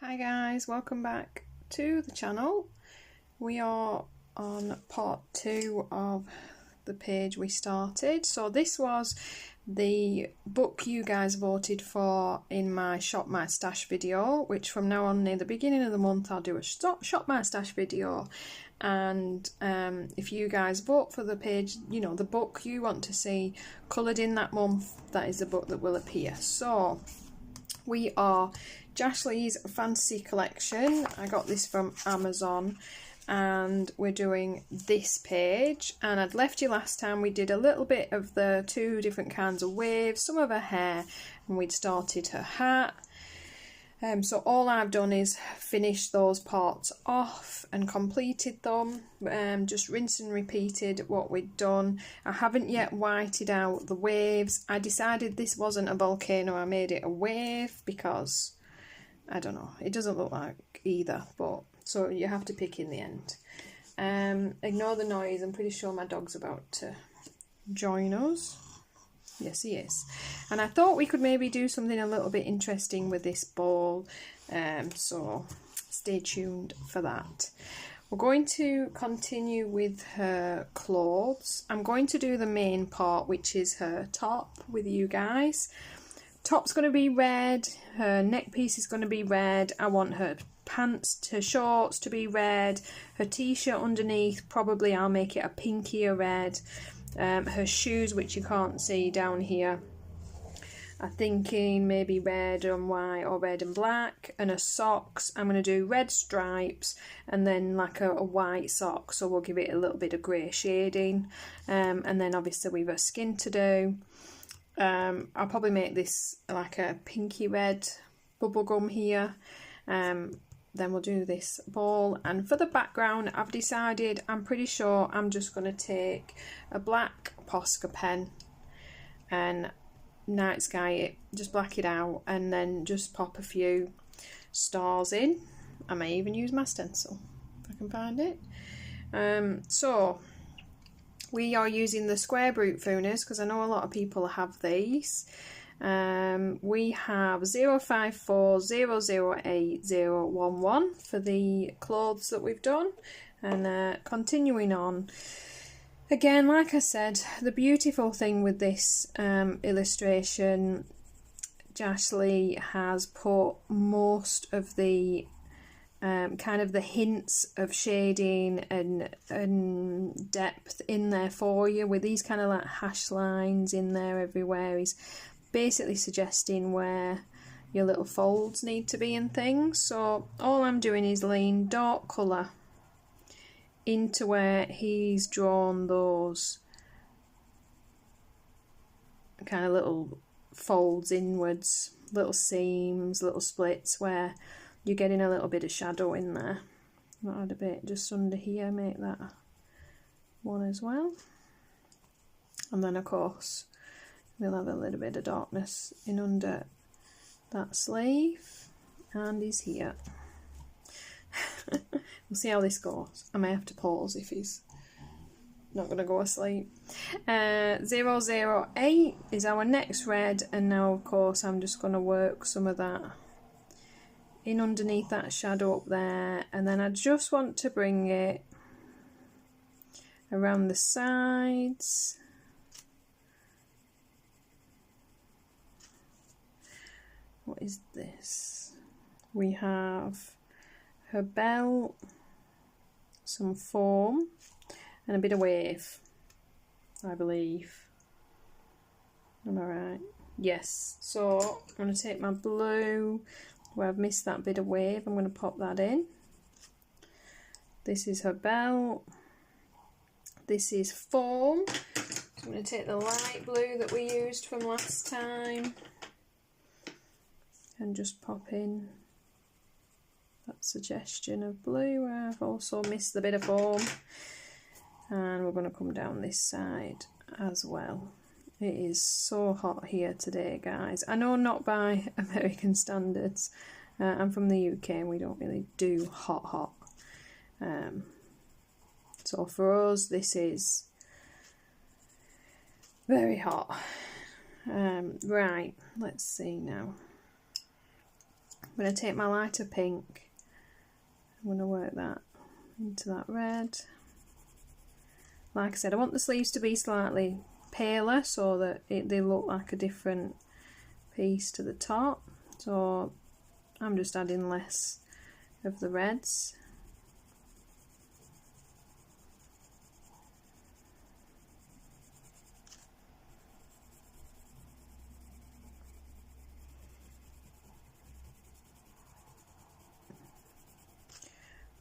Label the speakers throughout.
Speaker 1: Hi guys, welcome back to the channel. We are on part 2 of the page we started. So this was the book you guys voted for in my Shop My Stash video, which from now on near the beginning of the month I'll do a Shop My Stash video. And if you guys vote for the page, you know, the book you want to see coloured in that month, that is the book that will appear. So we are Jash Lee's Fantasy Collection. I got this from Amazon and we're doing this page. And I'd left you last time, we did a little bit of the 2 different kinds of waves, some of her hair, and we'd started her hat. So all I've done is finish those parts off and completed them, just rinse and repeated what we'd done. I haven't yet whited out the waves. I decided this wasn't a volcano, I made it a wave because, I don't know, it doesn't look like either, but so you have to pick in the end. Ignore the noise, I'm pretty sure my dog's about to join us. Yes, he is. And I thought we could maybe do something a little bit interesting with this ball, so stay tuned for that. We're going to continue with her clothes. I'm going to do the main part, which is her top with you guys. Top's going to be red, her neck piece is going to be red. I want her pants, her shorts to be red, her t-shirt underneath, probably I'll make it a pinkier red. Her shoes, which you can't see down here, I'm thinking maybe red and white or red and black. And her socks, I'm going to do red stripes and then like a white sock, so we'll give it a little bit of grey shading. And then obviously we've her skin to do. I'll probably make this like a pinky red bubblegum here. Then we'll do this ball, and for the background I've decided, I'm pretty sure I'm just going to take a black Posca pen and night sky it, just black it out, and then just pop a few stars in. I may even use my stencil if I can find it. So we are using the square Brutfuners because I know a lot of people have these. We have 05400811 for the clothes that we've done, and continuing on. Again, like I said, the beautiful thing with this illustration, Jash Lee has put most of the kind of the hints of shading and depth in there for you, with these kind of like hash lines in there everywhere. He's basically suggesting where your little folds need to be and things. So all I'm doing is laying dark colour into where he's drawn those kind of little folds inwards, little seams, little splits where you're getting a little bit of shadow in there. I'll add a bit just under here, make that one as well. And then of course we'll have a little bit of darkness in under that sleeve, and he's here. We'll see how this goes. I may have to pause if he's not going to go asleep. 008 is our next red, and now of course I'm just going to work some of that in underneath that shadow up there, and then I just want to bring it around the sides. What is this? We have her belt, some foam, and a bit of wave, I believe. Am I right? Yes. So I'm going to take my blue, where I've missed that bit of wave, I'm going to pop that in. This is her belt. This is foam. So I'm going to take the light blue that we used from last time and just pop in that suggestion of blue where I've also missed the bit of foam. And we're going to come down this side as well. It is so hot here today, guys. I know not by American standards. I'm from the UK and we don't really do hot. So for us this is very hot. Right, let's see now. I'm going to take my lighter pink, I'm going to work that into that red. Like I said, I want the sleeves to be slightly paler so that they look like a different piece to the top. So I'm just adding less of the reds.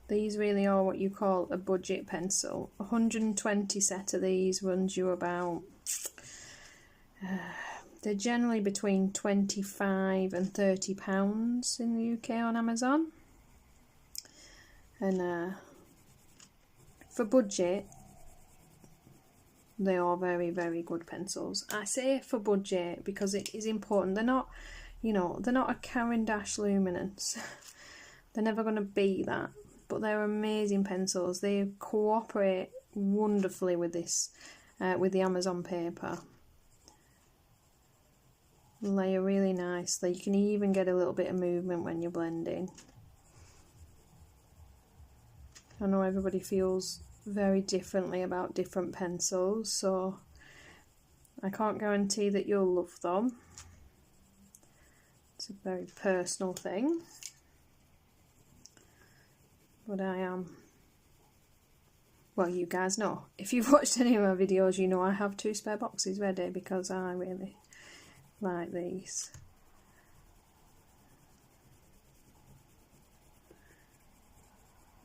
Speaker 1: These really are what you call a budget pencil. 120 set of these runs you about, they're generally between £25 and £30 in the UK on Amazon. And for budget, they are very, very good pencils. I say for budget because it is important. They're not, you know, they're not a Caran d'Ache Luminance. They're never going to be that. But they're amazing pencils. They cooperate wonderfully with this, with the Amazon paper. Layer really nicely. You can even get a little bit of movement when you're blending. I know everybody feels very differently about different pencils, so I can't guarantee that you'll love them. It's a very personal thing. But I am, well, you guys know, if you've watched any of my videos, you know I have 2 spare boxes ready because I really like these.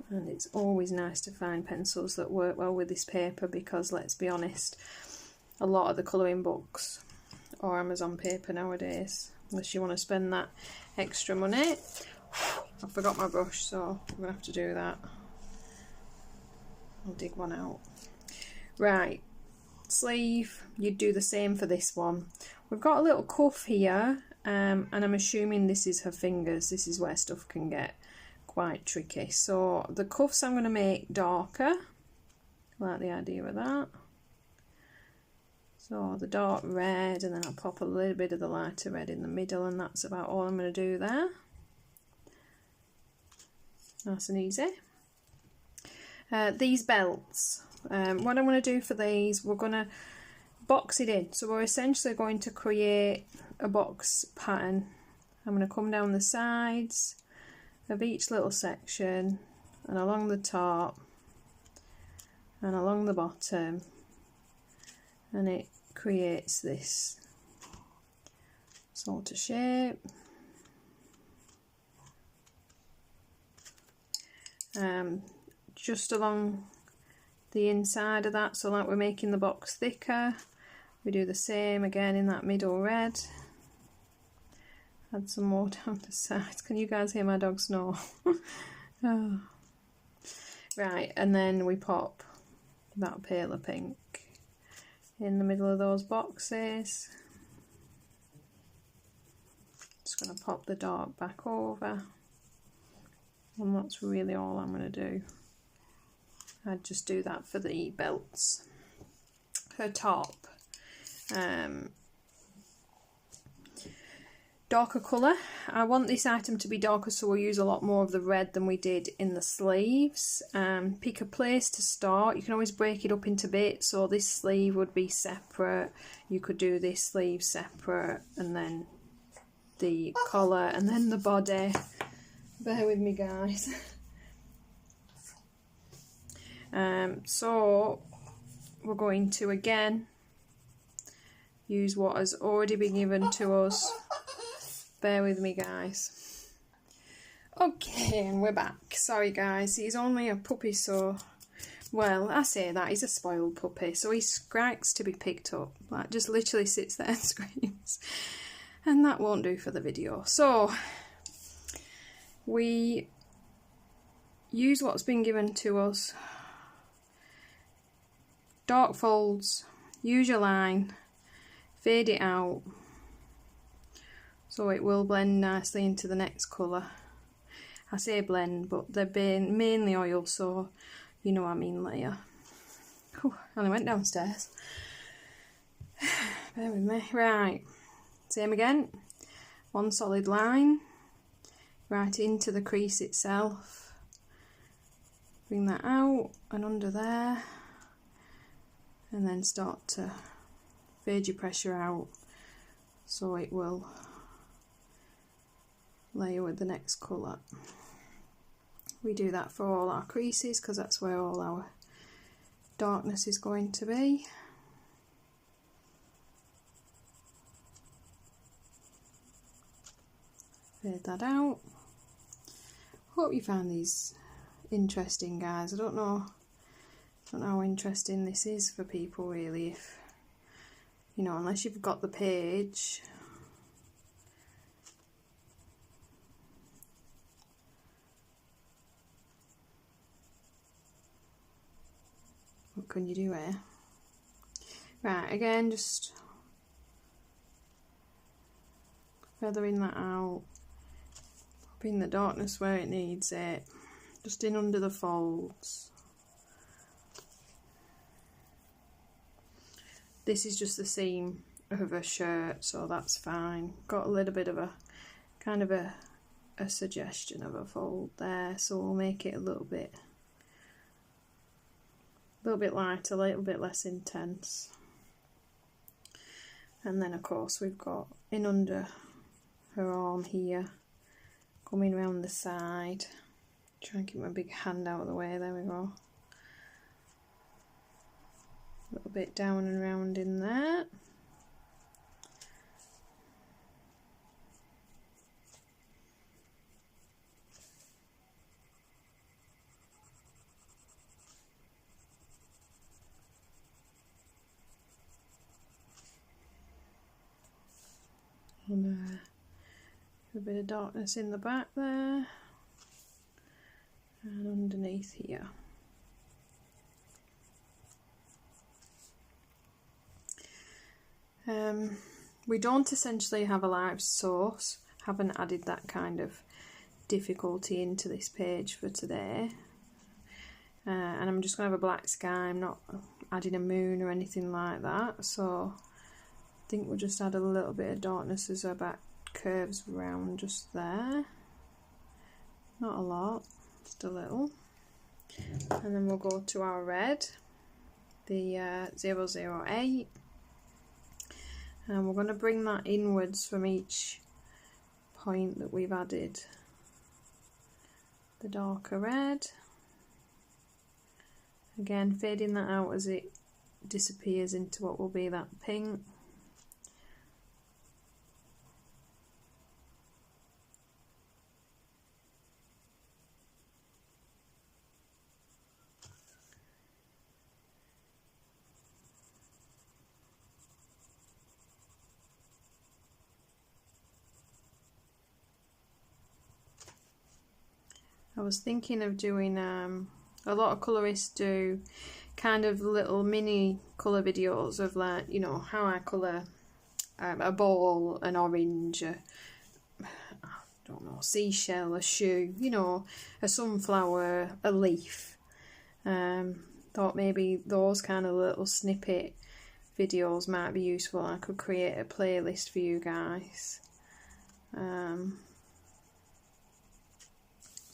Speaker 1: And it's always nice to find pencils that work well with this paper because, let's be honest, a lot of the colouring books are Amazon paper nowadays, unless you want to spend that extra money. I forgot my brush, so I'm going to have to do that. I'll dig one out. Right, sleeve, you'd do the same for this one. We've got a little cuff here, and I'm assuming this is her fingers. This is where stuff can get quite tricky. So the cuffs I'm going to make darker. I like the idea of that. So the dark red, and then I'll pop a little bit of the lighter red in the middle, and that's about all I'm going to do there. Nice and easy. These belts, what I'm going to do for these, we're going to box it in. So we're essentially going to create a box pattern. I'm going to come down the sides of each little section and along the top and along the bottom, and it creates this sort of shape. Just along the inside of that, so like we're making the box thicker, we do the same again in that middle red. Add some more down the sides. Can you guys hear my dog snore? Oh. Right, and then we pop that paler pink in the middle of those boxes. Just going to pop the dark back over. And that's really all I'm going to do. I'd just do that for the belts. Her top, darker colour. I want this item to be darker, so we'll use a lot more of the red than we did in the sleeves. Pick a place to start. You can always break it up into bits, so this sleeve would be separate. You could do this sleeve separate, and then the collar, and then the body. Bear with me, guys. So we're going to again use what has already been given to us. Bear with me, guys. Okay, and we're back. Sorry guys, he's only a puppy, so, well, I say that, he's a spoiled puppy, so he scrags to be picked up, like just literally sits there and screams, and that won't do for the video. So we use what's been given to us. Dark folds, use your line, fade it out so it will blend nicely into the next colour. I say blend, but they're mainly oil, so you know what I mean layer. Whew, I only went downstairs. Bear with me. Right, same again. One solid line. right into the crease itself. Bring that out and under there, and then start to fade your pressure out so it will layer with the next colour. We do that for all our creases because that's where all our darkness is going to be. Fade that out. Hope you found these interesting, guys. I don't know how interesting this is for people really, if you know, unless you've got the page. What can you do here? Right, again, just feathering that out, popping the darkness where it needs it, just in under the folds. This is just the seam of a shirt, so that's fine. Got a little bit of a kind of a suggestion of a fold there, so we'll make it a little bit lighter, a little bit less intense. And then of course we've got in under her arm here, coming around the side. Try and keep my big hand out of the way, there we go. A little bit down and round in there. And a bit of darkness in the back there and underneath here. We don't essentially have a light source, haven't added that kind of difficulty into this page for today, and I'm just going to have a black sky. I'm not adding a moon or anything like that, so I think we'll just add a little bit of darkness as our back curves round just there, not a lot, just a little. And then we'll go to our red, the 008, and we're going to bring that inwards from each point that we've added the darker red. Again, fading that out as it disappears into what will be that pink. I was thinking of doing, a lot of colourists do kind of little mini colour videos of, like, you know, how I colour a ball, an orange, I don't know, seashell, a shoe, you know, a sunflower, a leaf. Thought maybe those kind of little snippet videos might be useful. I could create a playlist for you guys.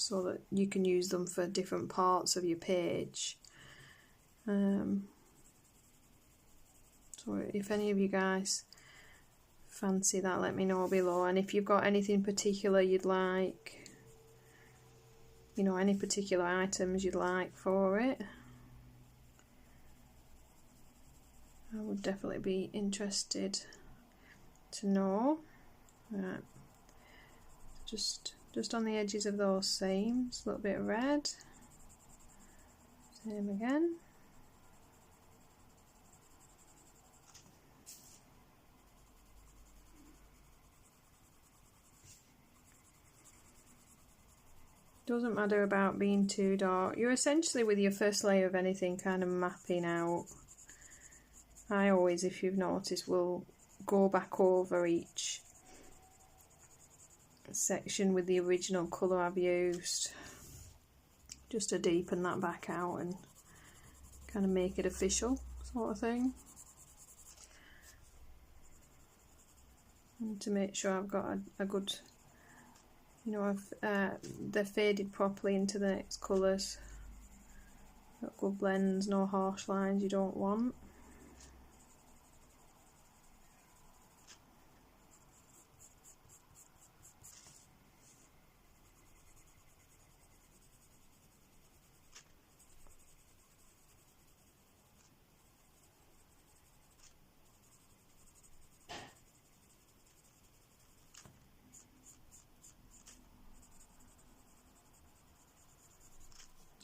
Speaker 1: So that you can use them for different parts of your page. So if any of you guys fancy that, let me know below. And if you've got anything particular you'd like, you know, any particular items you'd like for it, I would definitely be interested to know. Right. Just on the edges of those seams, a little bit of red, same again. Doesn't matter about being too dark. You're essentially, with your first layer of anything, kind of mapping out. I always, if you've noticed, will go back over each section with the original colour I've used, just to deepen that back out and kind of make it official, sort of thing, and to make sure I've got a good You know, they're faded properly into the next colours. Got good blends, no harsh lines you don't want.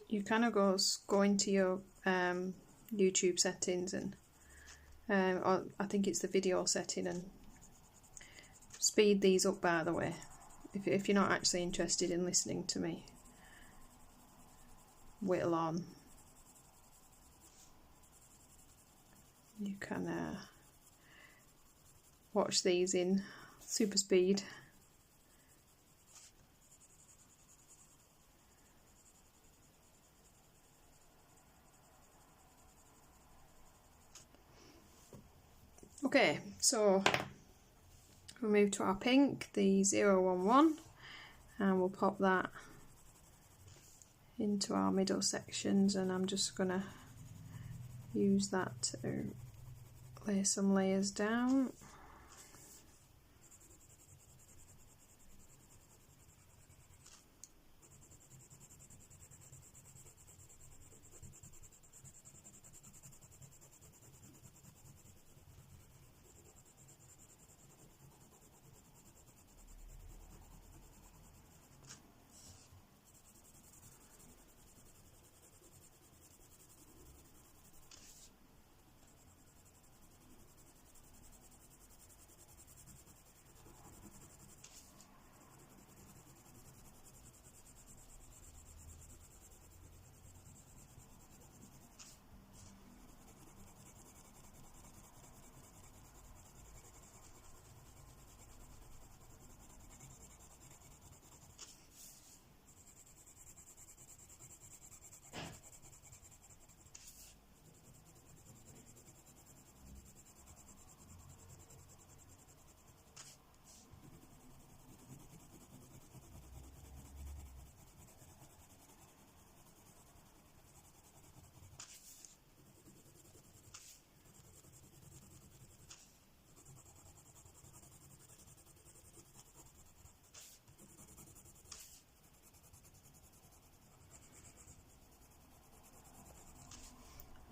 Speaker 1: You kind of go into your YouTube settings and or I think it's the video setting, and speed these up, by the way, if you're not actually interested in listening to me whittle on. You can watch these in super speed. Okay, so we'll move to our pink, the 011, and we'll pop that into our middle sections, and I'm just going to use that to lay some layers down.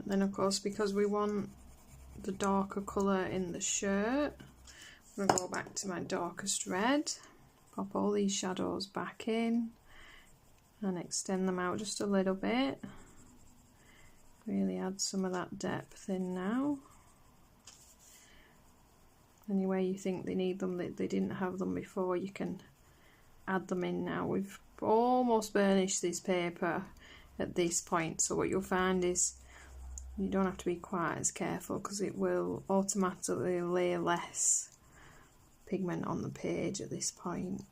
Speaker 1: And then of course, because we want the darker colour in the shirt, I'm going to go back to my darkest red, pop all these shadows back in and extend them out just a little bit. Really add some of that depth in now. Anywhere you think they need them, they didn't have them before, you can add them in now. We've almost burnished this paper at this point, so what you'll find is you don't have to be quite as careful, because it will automatically lay less pigment on the page at this point.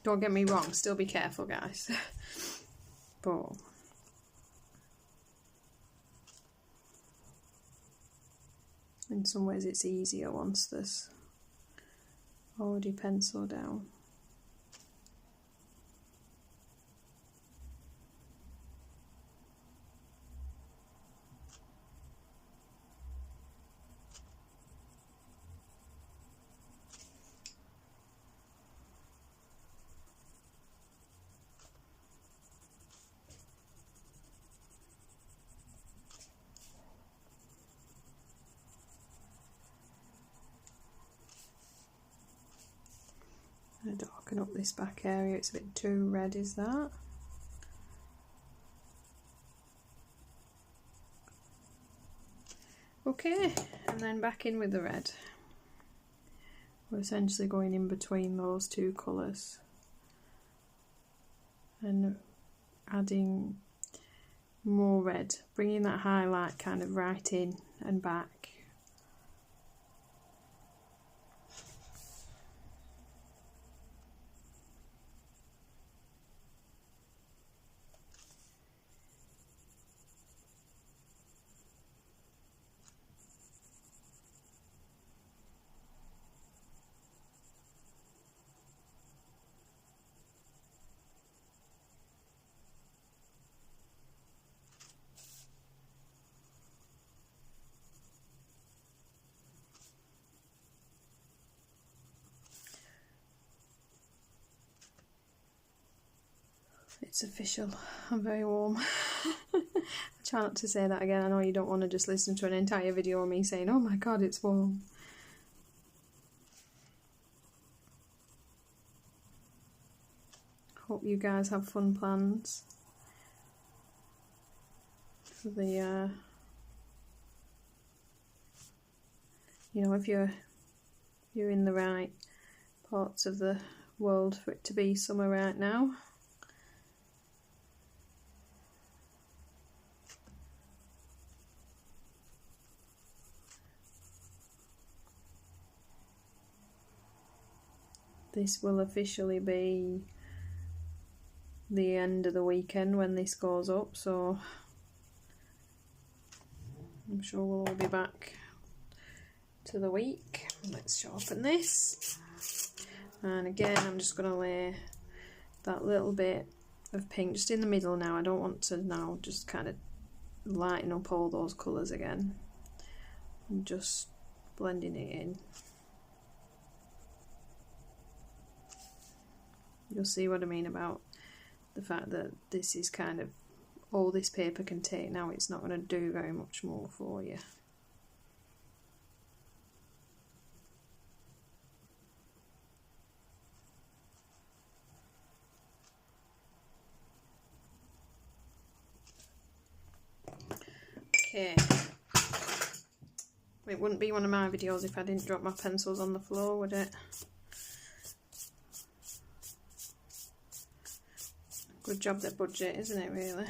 Speaker 1: Don't get me wrong, still be careful, guys. But in some ways it's easier once there's already penciled down. Darken up this back area, it's a bit too red, is that? Okay, and then back in with the red. We're essentially going in between those two colours and adding more red, bringing that highlight kind of right in and back. It's official. I'm very warm. I try not to say that again. I know you don't want to just listen to an entire video of me saying, oh my god, it's warm. Hope you guys have fun plans for the, you know, if you're in the right parts of the world for it to be summer right now. This will officially be the end of the weekend when this goes up, so I'm sure we'll all be back to the week. Let's sharpen this, and again I'm just going to lay that little bit of pink just in the middle now. I don't want to now just kind of lighten up all those colours again. I'm just blending it in. You'll see what I mean about the fact that this is kind of all this paper can take now. It's not going to do very much more for you. Okay. It wouldn't be one of my videos if I didn't drop my pencils on the floor, would it? Good job that budget, isn't it, really?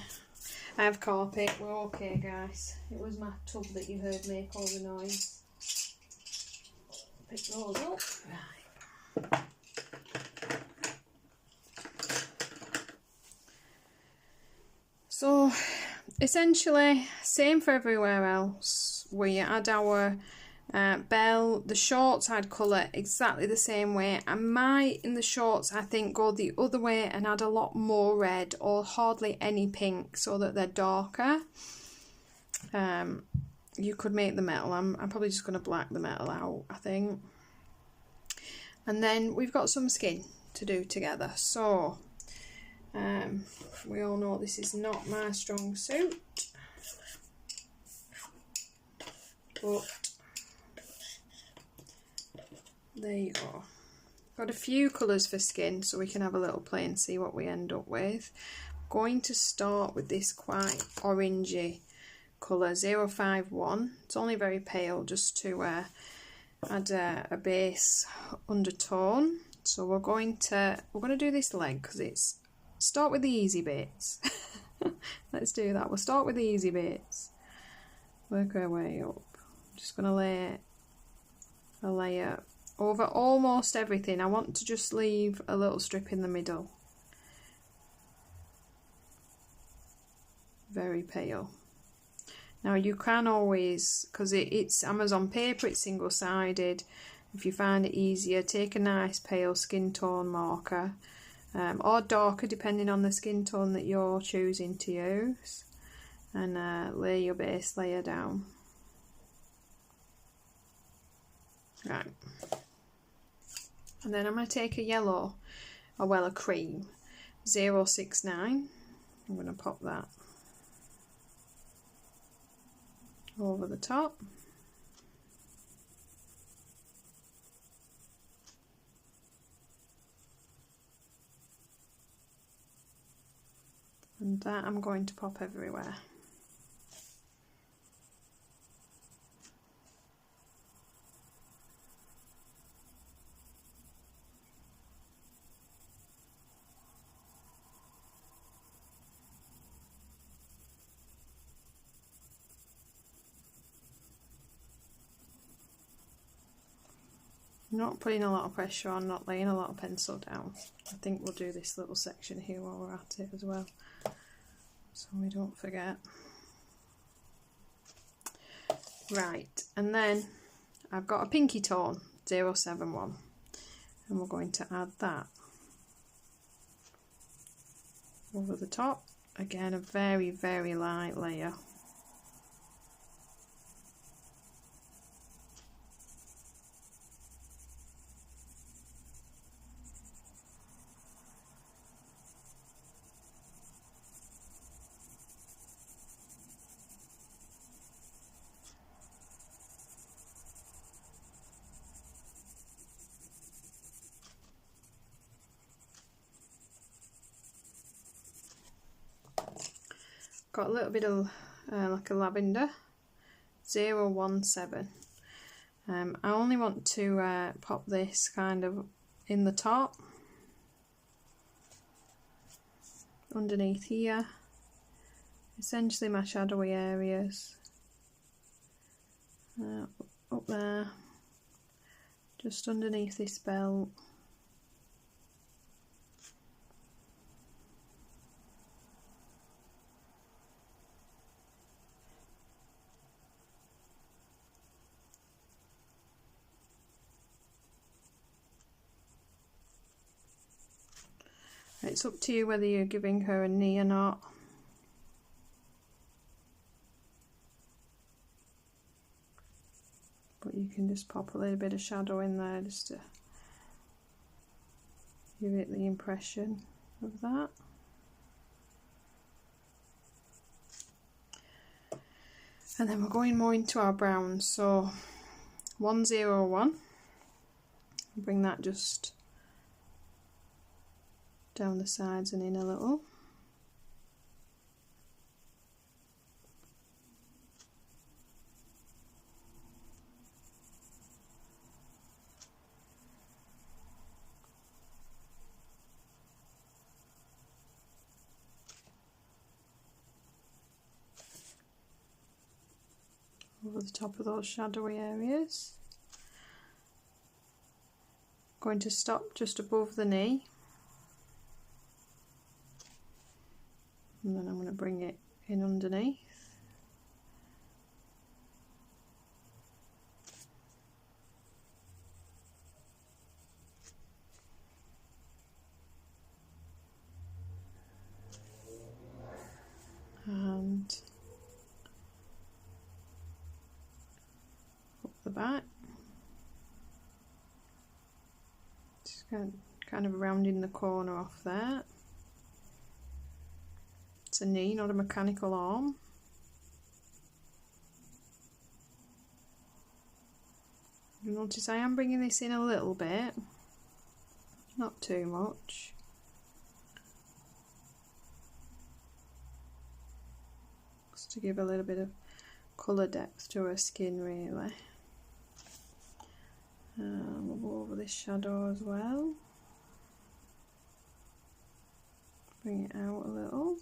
Speaker 1: I have carpet, we're okay, guys. It was my tub that you heard make all the noise. Pick those up. Right. So, essentially, same for everywhere else. We add our bell. The shorts I'd colour exactly the same way. I might, in the shorts, I think, go the other way and add a lot more red or hardly any pink so that they're darker. You could make the metal. I'm probably just going to black the metal out, I think. And then we've got some skin to do together. So, we all know this is not my strong suit. But there you go. Got a few colours for skin so we can have a little play and see what we end up with. I'm going to start with this quite orangey colour, 051. It's only very pale, just to add a base undertone. So we're going to do this leg because it's start with the easy bits. Let's do that. We'll start with the easy bits. Work our way up. I'm just going to lay a layer over almost everything. I want to just leave a little strip in the middle. Very pale. Now you can always, because it's Amazon paper, it's single-sided. If you find it easier, take a nice pale skin tone marker, or darker depending on the skin tone that you're choosing to use, and lay your base layer down. Right. And then I'm going to take a yellow, a cream, 069. I'm going to pop that over the top. And that I'm going to pop everywhere. I'm not putting a lot of pressure on, not laying a lot of pencil down. I think we'll do this little section here while we're at it as well, so we don't forget. Right, and then I've got a pinky tone, 071, and we're going to add that over the top. Again, a very, very light layer. got a little bit of like a lavender, 017. I only want to pop this kind of in the top, underneath here, essentially my shadowy areas, up there, just underneath this belt. It's up to you whether you're giving her a knee or not. But you can just pop a little bit of shadow in there just to give it the impression of that. And then we're going more into our browns, so 101, bring that just down the sides and in a little. Over the top of those shadowy areas. Going to stop just above the knee. And then I'm going to bring it in underneath. And up the back. Just kind of rounding the corner off there. It's a knee, not a mechanical arm. You notice I am bringing this in a little bit, not too much. Just to give a little bit of colour depth to her skin, really. We'll go over this shadow as well. Bring it out a little.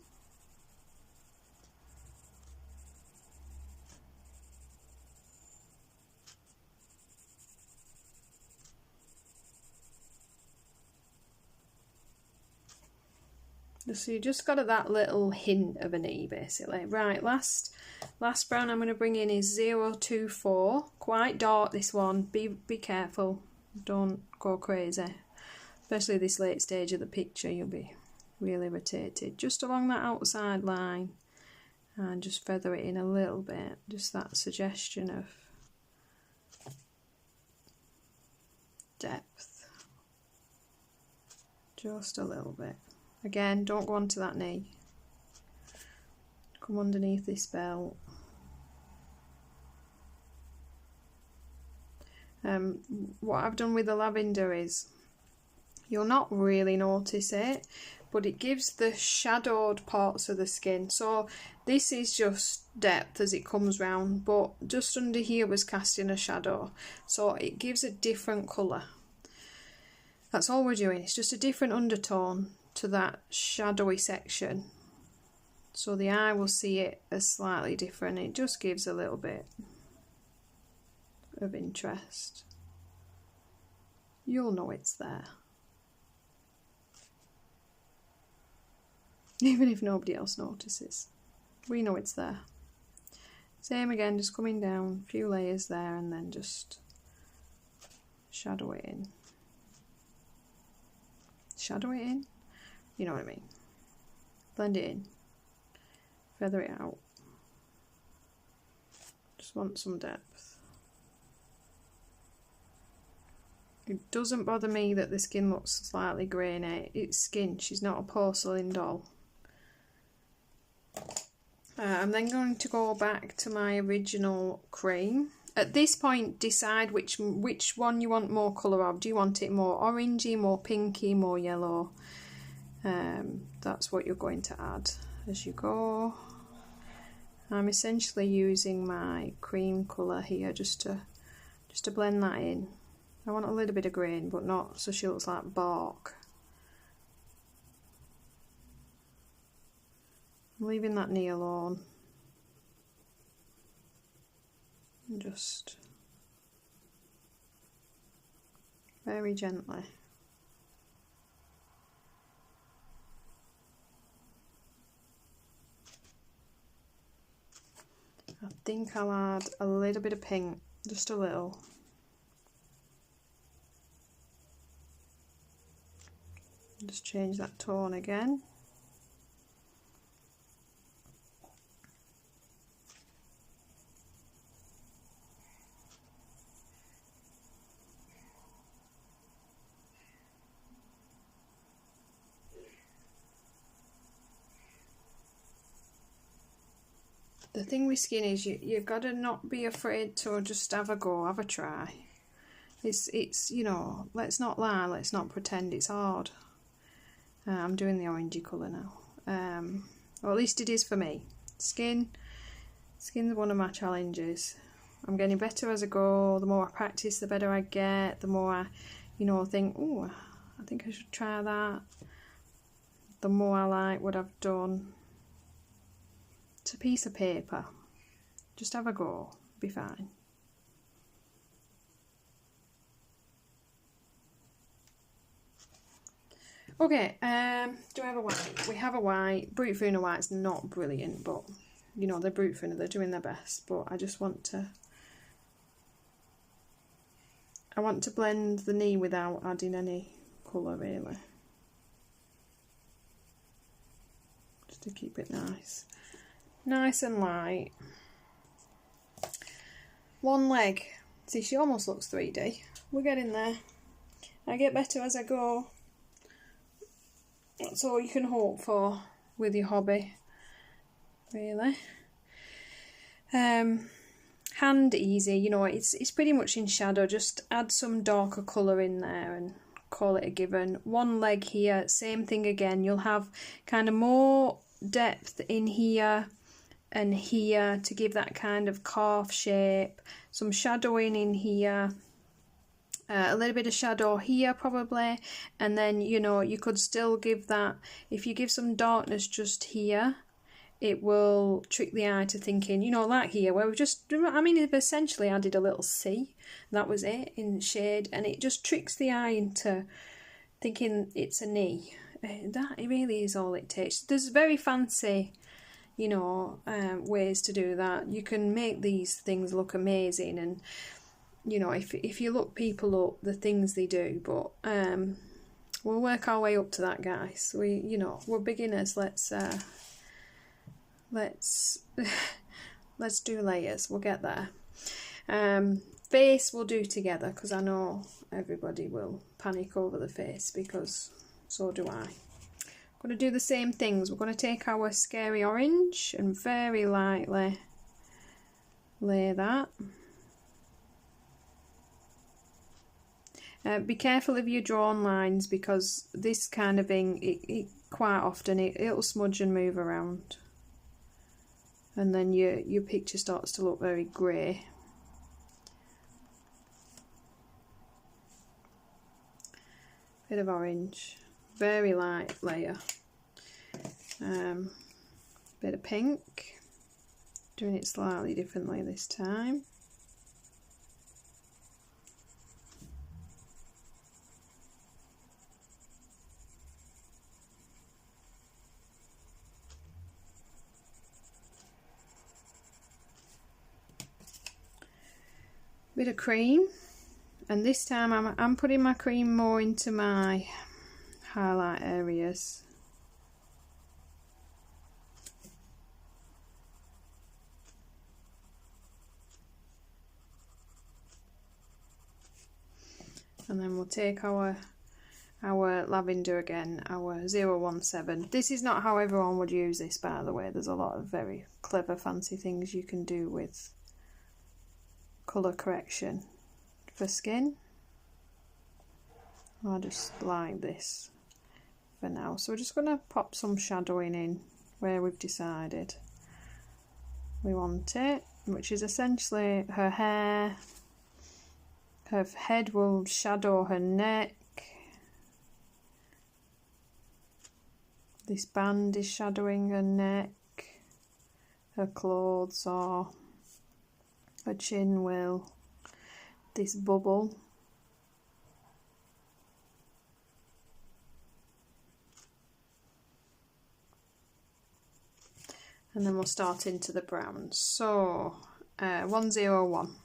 Speaker 1: So you just got that little hint of a knee, basically. Right, last brown I'm going to bring in is 024. Quite dark, this one. Be careful. Don't go crazy. Especially this late stage of the picture, you'll be really irritated. Just along that outside line. And just feather it in a little bit. Just that suggestion of depth. Just a little bit. Again, don't go onto that knee. Come underneath this belt. What I've done with the lavender is, you'll not really notice it, but it gives the shadowed parts of the skin. So this is just depth as it comes round, but just under here was casting a shadow. So it gives a different colour. That's all we're doing, it's just a different undertone to that shadowy section, so the eye will see it as slightly different. It just gives a little bit of interest. You'll know it's there, even if nobody else notices. We know it's there. Same again, just coming down, a few layers there, and then just shadow it in. Shadow it in? You know what I mean. Blend it in. Feather it out. Just want some depth. It doesn't bother me that the skin looks slightly grainy. It's skin. She's not a porcelain doll. I'm then going to go back to my original cream. At this point, decide which one you want more colour of. Do you want it more orangey, more pinky, more yellow? That's what you're going to add as you go. I'm essentially using my cream colour here just to blend that in. I want a little bit of grain, but not so she looks like bark. I'm leaving that knee alone. And just very gently. I think I'll add a little bit of pink, just a little. Just change that tone again. The thing with skin is you've got to not be afraid to just have a go, have a try. It's you know, let's not lie, let's not pretend it's hard. I'm doing the orangey colour now. Or at least it is for me. Skin's one of my challenges. I'm getting better as I go. The more I practice, the better I get. The more I, you know, think, oh, I think I should try that. The more I like what I've done. It's a piece of paper. Just have a go. Be fine. Okay, do I have a white? We have a white. Brutfuner white's not brilliant, but you know, they're Brutfuner, they're doing their best. But I just want to blend the knee without adding any colour really. Just to keep it nice. Nice and light. One leg. See, she almost looks 3D. We're getting there. I get better as I go. That's all you can hope for with your hobby, really. Hand easy, you know, it's pretty much in shadow. Just add some darker colour in there and call it a given. One leg here, same thing again. You'll have kind of more depth in here and here to give that kind of calf shape. Some shadowing in here. A little bit of shadow here probably, and then you know you could still give that, if you give some darkness just here, it will trick the eye to thinking, you know, like here where we've just, I mean, we've essentially added a little C, that was it, in shade, and it just tricks the eye into thinking it's a knee. That really is all it takes. There's very fancy, you know, ways to do that. You can make these things look amazing, and you know, if you look people up, the things they do, but we'll work our way up to that, guys. You know, we're beginners. Let's do layers. We'll get there. Face we'll do together, because I know everybody will panic over the face, because so do I. We're going to do the same things. We're going to take our scary orange and very lightly lay that. Be careful of your drawn lines, because this kind of thing, it quite often it'll smudge and move around, and then your picture starts to look very grey. Bit of orange, very light layer. Bit of pink, doing it slightly differently this time. Bit of cream, and this time I'm putting my cream more into my highlight areas. And then we'll take our lavender again, our 017. This is not how everyone would use this, by the way. There's a lot of very clever fancy things you can do with colour correction for skin. I just like this for now, so we're just going to pop some shadowing in where we've decided. we want it, which is essentially her hair. Her head will shadow her neck. This band is shadowing her neck. Her clothes, or her chin will. This bubble. And then we'll start into the browns. So 101. I'm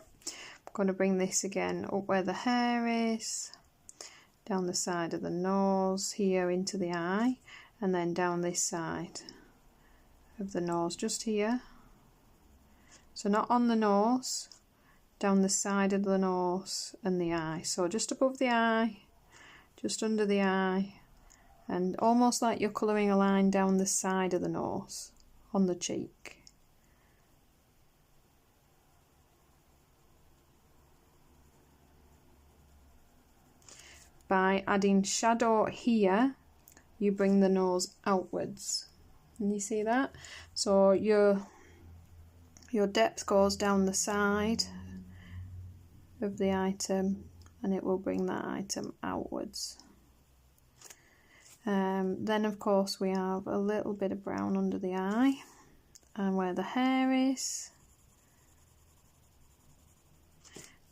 Speaker 1: going to bring this again up where the hair is, down the side of the nose, here into the eye, and then down this side of the nose, just here. So not on the nose, down the side of the nose and the eye. So just above the eye, just under the eye, and almost like you're colouring a line down the side of the nose, on the cheek. By adding shadow here, you bring the nose outwards. And you see that? So your depth goes down the side of the item, and it will bring that item outwards. Then of course we have a little bit of brown under the eye and where the hair is,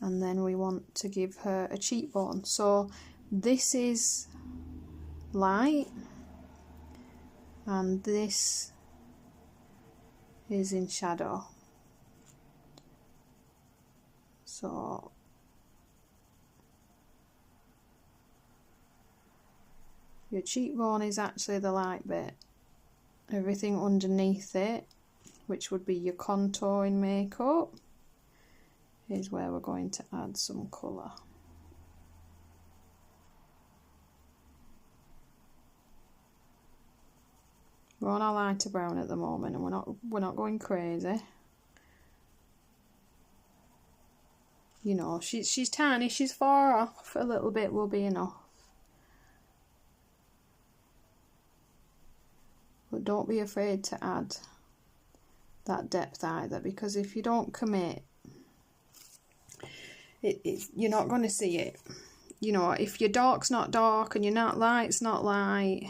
Speaker 1: and then we want to give her a cheekbone. So this is light and this is in shadow. So your cheekbone is actually the light bit. Everything underneath it, which would be your contouring makeup, is where we're going to add some colour. We're on our lighter brown at the moment, and we're not going crazy. You know, she's tiny, she's far off. A little bit will be enough. But don't be afraid to add that depth either, because if you don't commit, you're not going to see it. You know, if your dark's not dark and your not light's not light,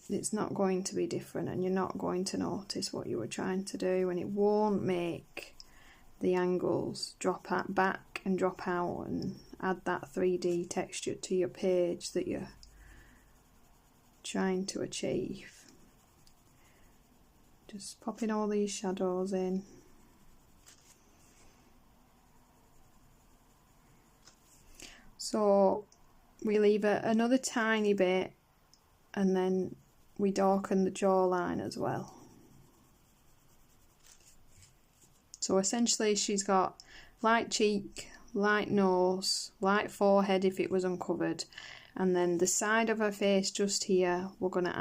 Speaker 1: it's not going to be different, and you're not going to notice what you were trying to do, and it won't make the angles drop out back and drop out and add that 3D texture to your page that you're trying to achieve. Just popping all these shadows in. So we leave another tiny bit, and then we darken the jawline as well. So essentially she's got light cheek, light nose, light forehead if it was uncovered, and then the side of her face just here we're going to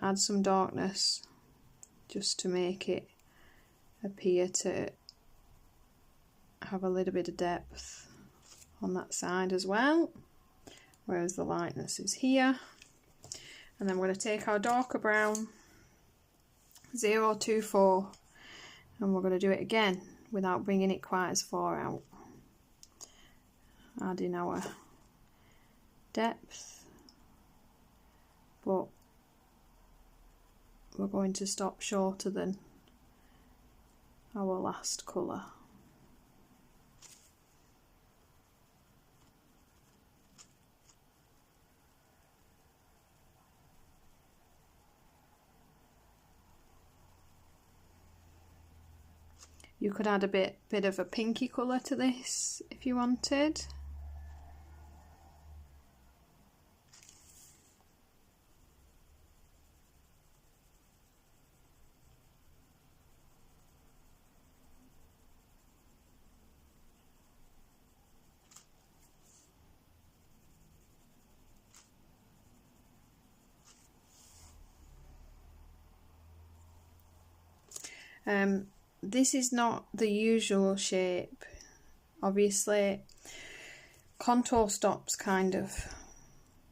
Speaker 1: add some darkness just to make it appear to have a little bit of depth on that side as well, whereas the lightness is here. And then we're going to take our darker brown 024 and we're going to do it again without bringing it quite as far out, adding our depth, but we're going to stop shorter than our last colour. You could add a bit of a pinky colour to this if you wanted. This is not the usual shape. Obviously, contour stops kind of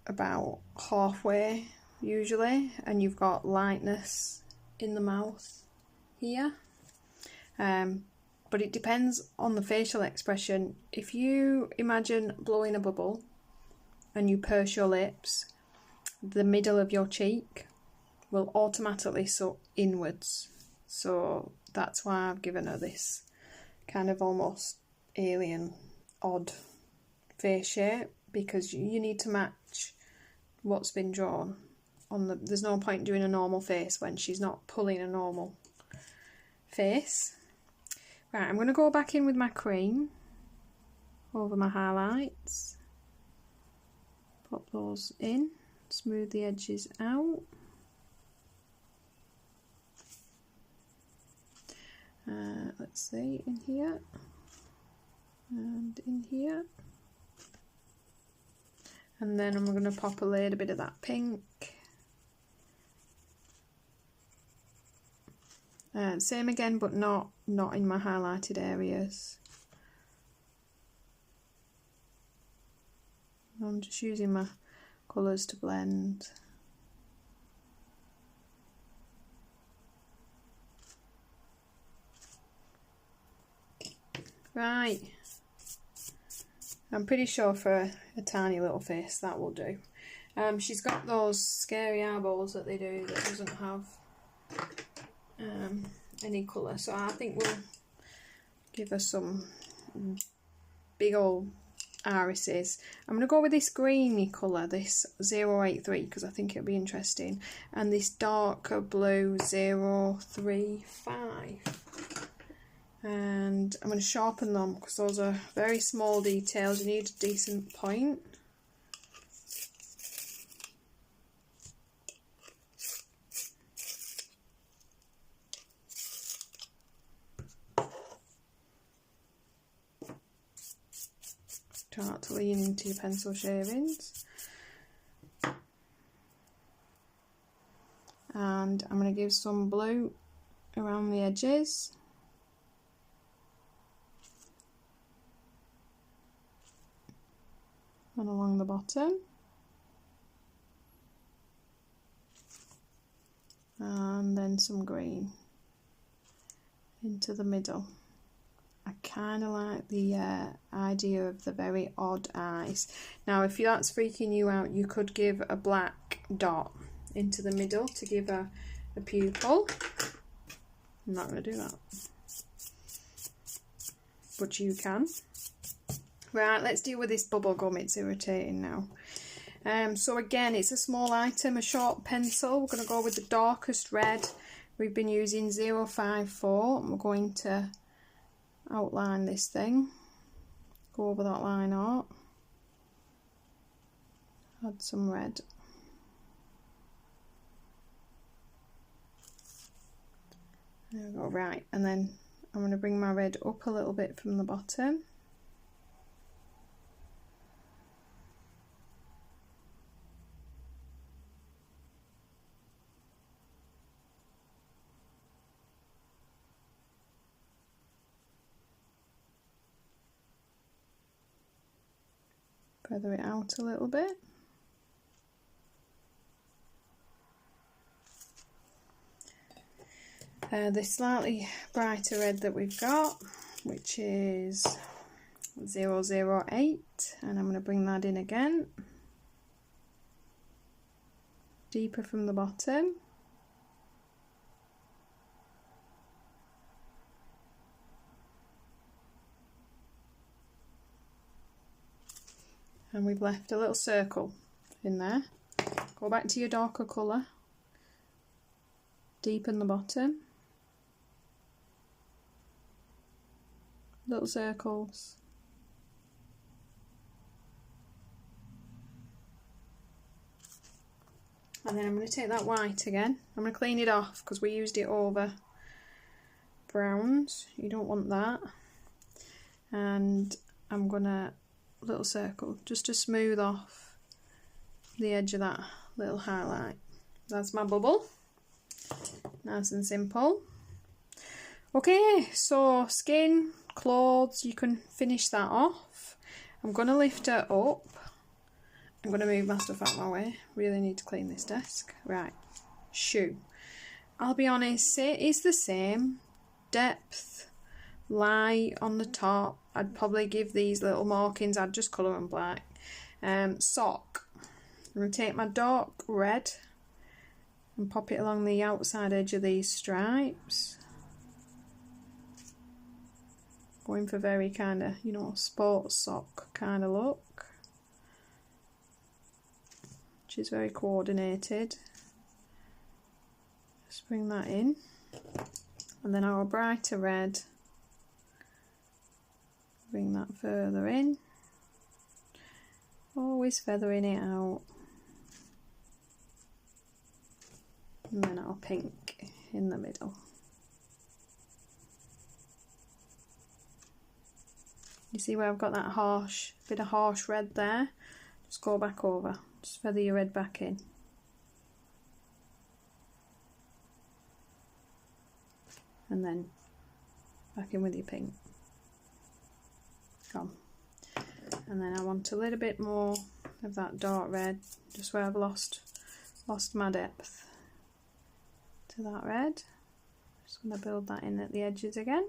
Speaker 1: about halfway usually, and you've got lightness in the mouth here. But it depends on the facial expression. If you imagine blowing a bubble and you purse your lips, the middle of your cheek will automatically suck inwards. So that's why I've given her this kind of almost alien, odd face shape, because you need to match what's been drawn on the. There's no point doing a normal face when she's not pulling a normal face. Right, I'm going to go back in with my cream over my highlights. Pop those in, smooth the edges out. Let's see, in here and in here. And then I'm going to pop a little bit of that pink. Same again, but not in my highlighted areas. I'm just using my colours to blend. Right, I'm pretty sure for a tiny little face that will do. She's got those scary eyeballs that they do that doesn't have any colour, so I think we'll give her some big old irises. I'm going to go with this greeny colour, this 083, because I think it'll be interesting, and this darker blue 035. And I'm going to sharpen them because those are very small details. You need a decent point. Try not to lean into your pencil shavings. And I'm going to give some blue around the edges. And along the bottom. And then some green into the middle. I kind of like the idea of the very odd eyes. Now if that's freaking you out, you could give a black dot into the middle to give a pupil. I'm not going to do that, but you can. Right, let's deal with this bubble gum, it's irritating now. So again, it's a small item, a short pencil. We're going to go with the darkest red. We've been using 054, and we're going to outline this thing. Go over that line art. Add some red. There we go, right, and then I'm going to bring my red up a little bit from the bottom. Feather it out a little bit. The slightly brighter red that we've got, which is 008, and I'm going to bring that in again. Deeper from the bottom. And we've left a little circle in there. Go back to your darker colour. Deepen the bottom. Little circles. And then I'm going to take that white again. I'm going to clean it off because we used it over browns. You don't want that. And I'm going to little circle just to smooth off the edge of that little highlight. That's my bubble. Nice and simple. Okay, so skin, clothes, you can finish that off. I'm going to lift her up. I'm going to move my stuff out of my way. Really need to clean this desk. Right, shoe. I'll be honest, it is the same. Depth, light on the top. I'd probably give these little markings, I'd just colour them black. Sock. I'm going to take my dark red and pop it along the outside edge of these stripes. Going for very kind of, you know, sports sock kind of look, which is very coordinated. Just bring that in, and then our brighter red, bring that further in, always feathering it out, and then our pink in the middle. You see where I've got that harsh, bit of harsh red there? Just go back over, just feather your red back in. And then back in with your pink. Come. And then I want a little bit more of that dark red, just where I've lost my depth to that red. Just going to build that in at the edges again.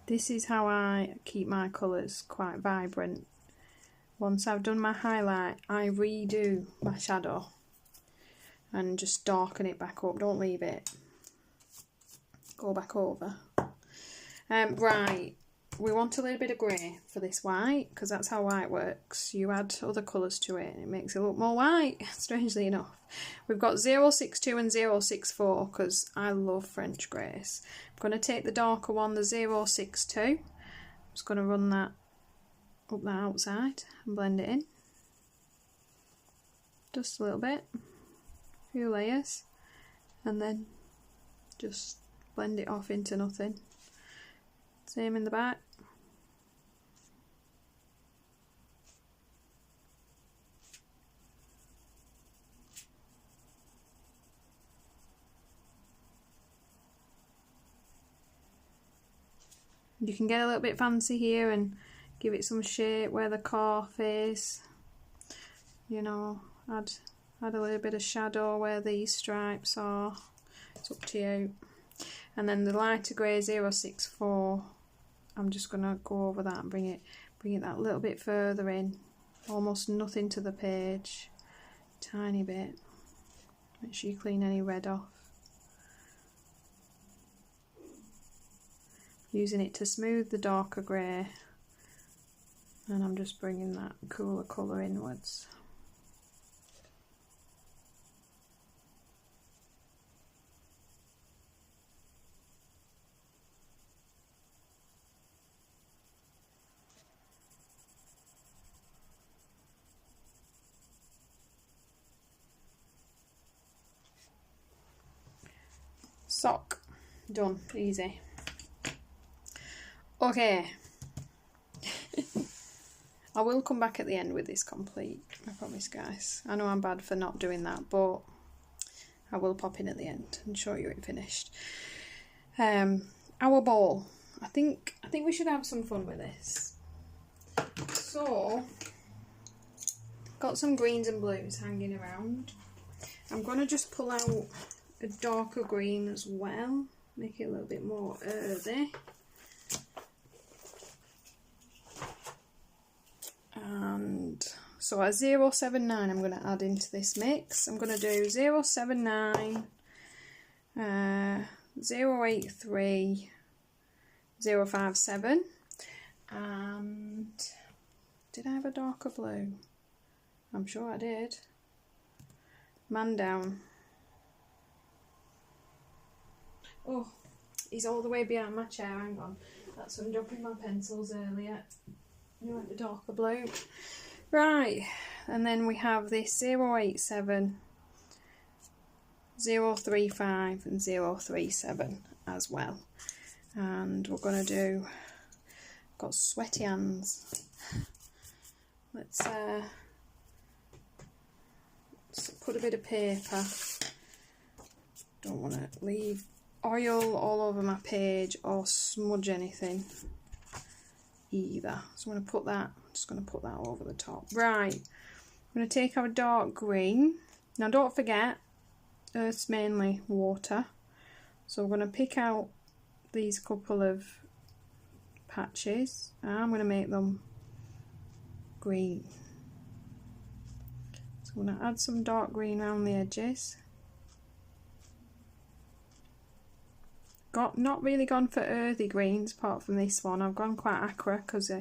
Speaker 1: This is how I keep my colours quite vibrant. Once I've done my highlight, I redo my shadow and just darken it back up. Don't leave it. Go back over. Right, we want a little bit of grey for this white, because that's how white works. You add other colours to it and it makes it look more white, strangely enough. We've got 062 and 064 because I love French greys. I'm going to take the darker one, the 062. I'm just going to run that up the outside and blend it in. Just a little bit. A few layers. And then just blend it off into nothing. Same in the back. You can get a little bit fancy here and give it some shape where the calf is. You know, add a little bit of shadow where these stripes are. It's up to you. And then the lighter grey 064, I'm just going to go over that and bring it that little bit further in. Almost nothing to the page. Tiny bit. Make sure you clean any red off. Using it to smooth the darker grey, and I'm just bringing that cooler colour inwards. Sock, done, easy. Okay, I will come back at the end with this complete, I promise guys. I know I'm bad for not doing that, but I will pop in at the end and show you it finished. Our ball, I think we should have some fun with this. So, got some greens and blues hanging around. I'm going to just pull out a darker green as well, make it a little bit more earthy. And so a 079 I'm going to add into this mix. I'm going to do 079, 083, 057, and did I have a darker blue? I'm sure I did. Man down. Oh, he's all the way behind my chair, hang on. That's from dropping my pencils earlier. You want the darker blue. Right, and then we have this 087, 035 and 037 as well. And we're going to do, got sweaty hands. Let's put a bit of paper. Don't want to leave oil all over my page or smudge anything either. So I'm going to put that, just going to put that over the top. Right, I'm going to take our dark green. Now don't forget, Earth's mainly water. So we're going to pick out these couple of patches and I'm going to make them green. So I'm going to add some dark green around the edges. Not really gone for earthy greens apart from this one. I've gone quite aqua because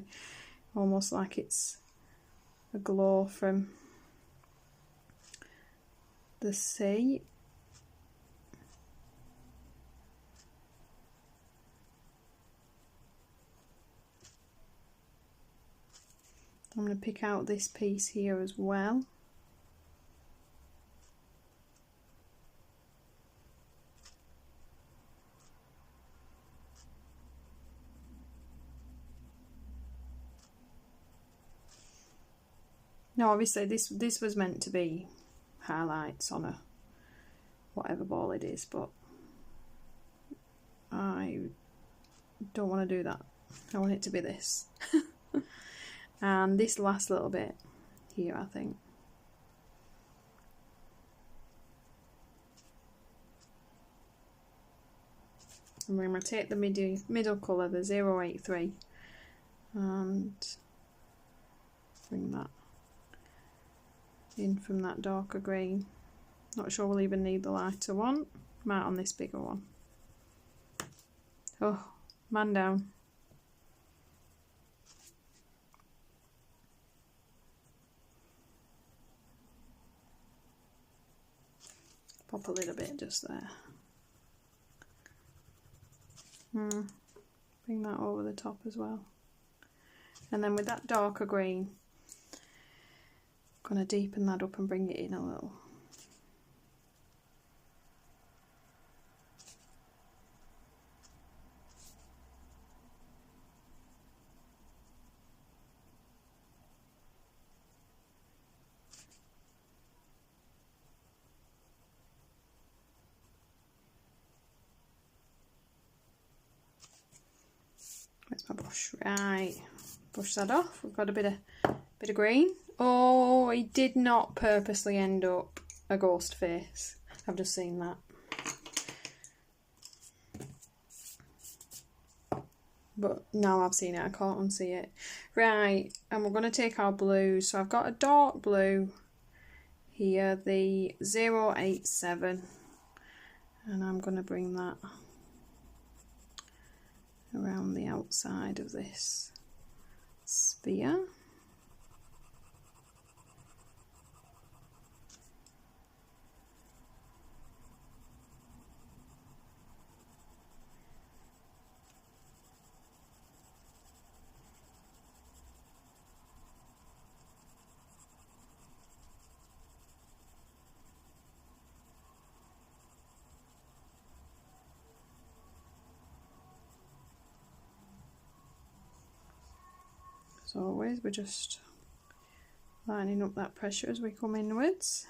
Speaker 1: almost like it's a glow from the sea. I'm going to pick out this piece here as well. Now obviously this was meant to be highlights on a whatever ball it is, but I don't want to do that. I want it to be this. And this last little bit here, I think. And we're going to take the middle colour, the 083, and bring that in from that darker green. Not sure we'll even need the lighter one. Might on this bigger one. Oh, man down. Pop a little bit just there. Bring that over the top as well. And then with that darker green, I'm going to deepen that up and bring it in a little. Where's my brush? Right, brush that off. We've got a bit of green. Oh, it did not purposely end up a ghost face. I've just seen that. But now I've seen it, I can't unsee it. Right, and we're going to take our blue. So I've got a dark blue here, the 087, and I'm going to bring that around the outside of this sphere. As always, we're just lining up that pressure as we come inwards.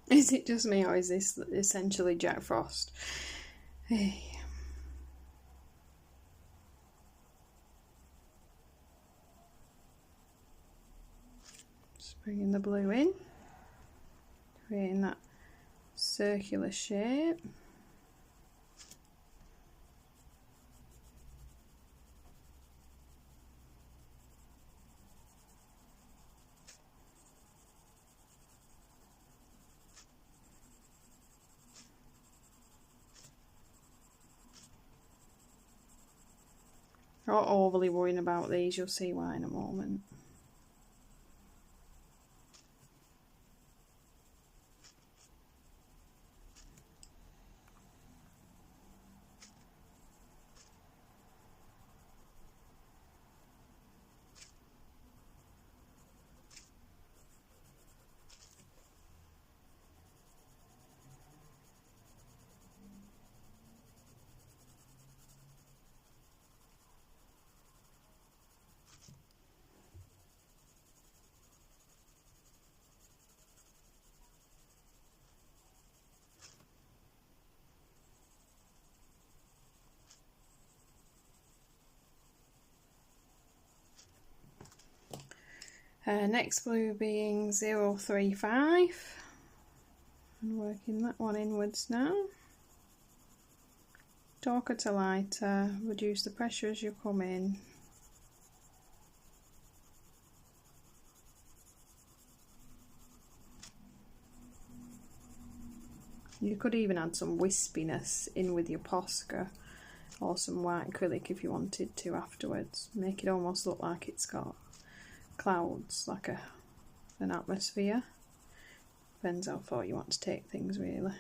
Speaker 1: Is it just me, or is this essentially Jack Frost? Hey. Just bringing the blue in, creating that circular shape. Not overly worrying about these, you'll see why in a moment. Next blue being 035, and working that one inwards now. Darker to lighter, reduce the pressure as you come in. You could even add some wispiness in with your posca, or some white acrylic if you wanted to afterwards. Make it almost look like it's got clouds, like an atmosphere. Depends how far you want to take things, really.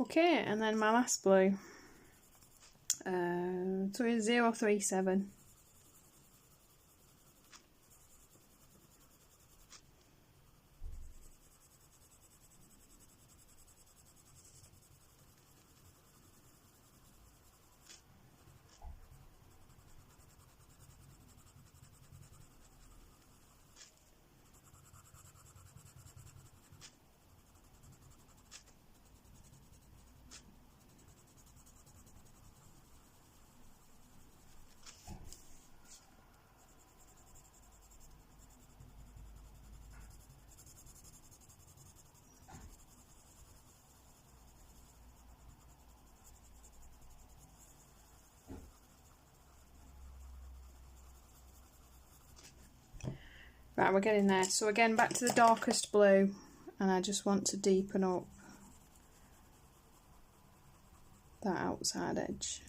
Speaker 1: Okay, and then my last blue, so it's 037. Right, we're getting there. So again, back to the darkest blue, and I just want to deepen up that outside edge.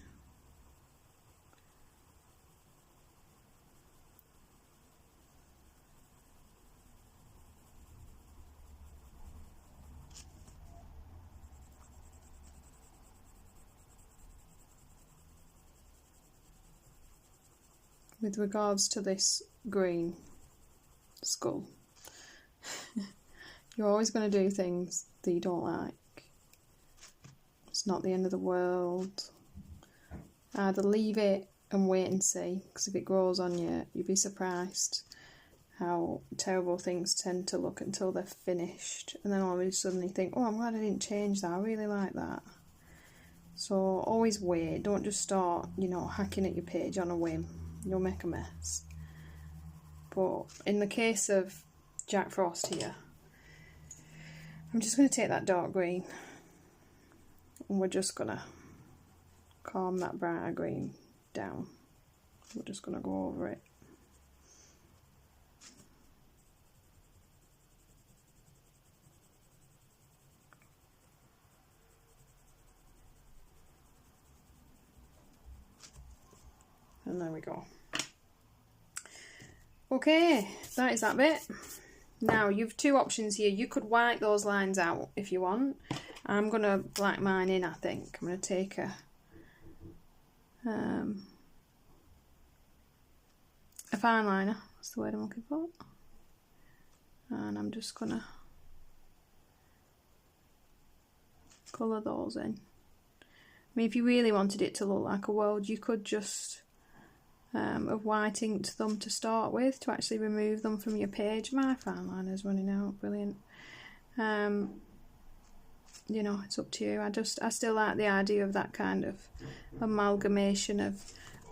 Speaker 1: With regards to this green skull, you're always going to do things that you don't like. It's not the end of the world. Either leave it and wait and see, because if it grows on you, you'd be surprised how terrible things tend to look until they're finished, and then all of a sudden you think, oh, I'm glad I didn't change that, I really like that. So always wait, don't just start, you know, hacking at your page on a whim. You'll make a mess. But in the case of Jack Frost here, I'm just going to take that dark green, and we're just going to calm that brighter green down. We're just going to go over it. And there we go. Okay, that is that bit. Now you've two options here. You could white those lines out if you want. I'm going to black mine in, I think. I'm going to take a fine liner, that's the word I'm looking for. And I'm just going to colour those in. I mean, if you really wanted it to look like a world, you could just have white inked them to start with to actually remove them from your page. My fine liner's running out, brilliant. You know, it's up to you. I still like the idea of that kind of amalgamation of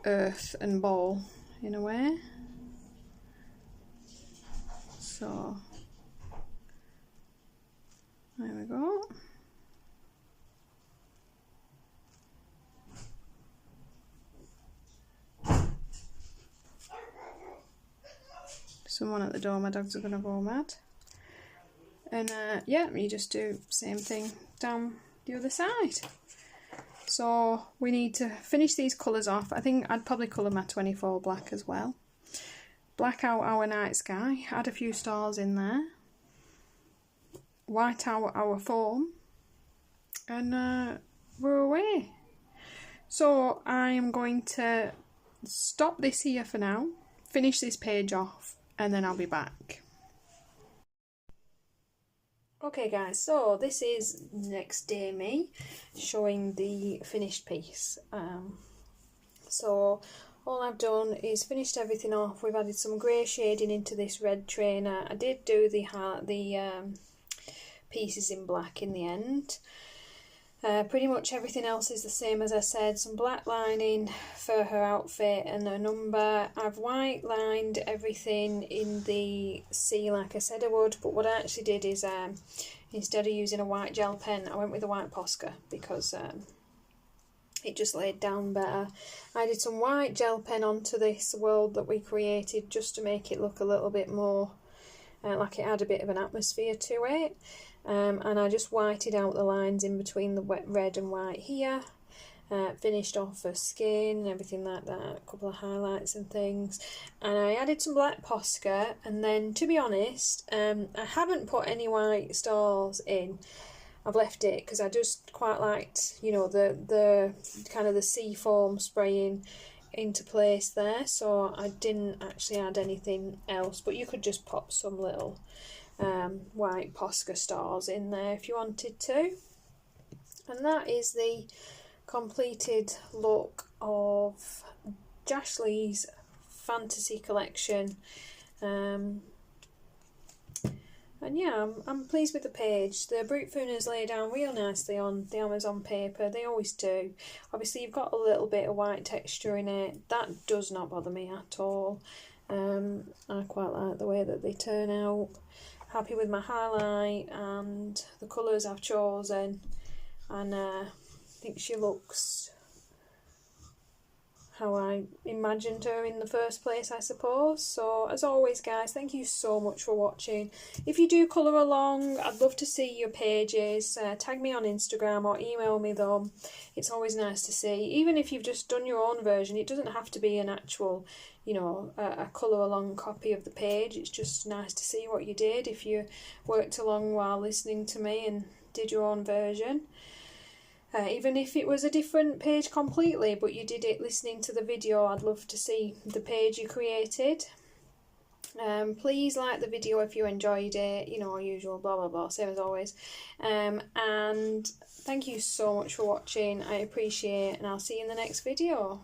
Speaker 1: earth and ball in a way. So there we go. Someone at the door, my dogs are going to go mad. And yeah, you just do the same thing down the other side. So we need to finish these colours off. I think I'd probably colour my 24 black as well. Black out our night sky, add a few stars in there. White out our foam. And we're away. So I am going to stop this here for now, finish this page off, and then I'll be back. Okay guys, so this is next day me showing the finished piece. So all I've done is finished everything off. We've added some grey shading into this red trainer. I did do the pieces in black in the end. Pretty much everything else is the same as I said. Some black lining for her outfit and her number. I've white lined everything in the C like I said I would, but what I actually did is instead of using a white gel pen, I went with a white posca because it just laid down better. I did some white gel pen onto this world that we created just to make it look a little bit more like it had a bit of an atmosphere to it. And I just whited out the lines in between the red and white here. Finished off her skin and everything like that, a couple of highlights and things. And I added some black posca, and then to be honest, I haven't put any white stars in. I've left it because I just quite liked, you know, the kind of the C-form spraying into place there, so I didn't actually add anything else, but you could just pop some little white posca stars in there if you wanted to. And that is the completed look of Jash Lee's fantasy collection. And yeah, I'm pleased with the page. The Brutfuners lay down real nicely on the Amazon paper. They always do. Obviously you've got a little bit of white texture in it. That does not bother me at all. I quite like the way that they turn out. Happy with my highlight and the colours I've chosen, and I think she looks how I imagined her in the first place, I suppose. So as always guys, thank you so much for watching. If you do colour along, I'd love to see your pages. Tag me on Instagram or email me them. It's always nice to see. Even if you've just done your own version, it doesn't have to be an actual, you know, a colour along copy of the page. It's just nice to see what you did if you worked along while listening to me and did your own version. Even if it was a different page completely, but you did it listening to the video, I'd love to see the page you created. Please like the video if you enjoyed it, you know, usual blah blah blah, same as always. And thank you so much for watching, I appreciate it, and I'll see you in the next video.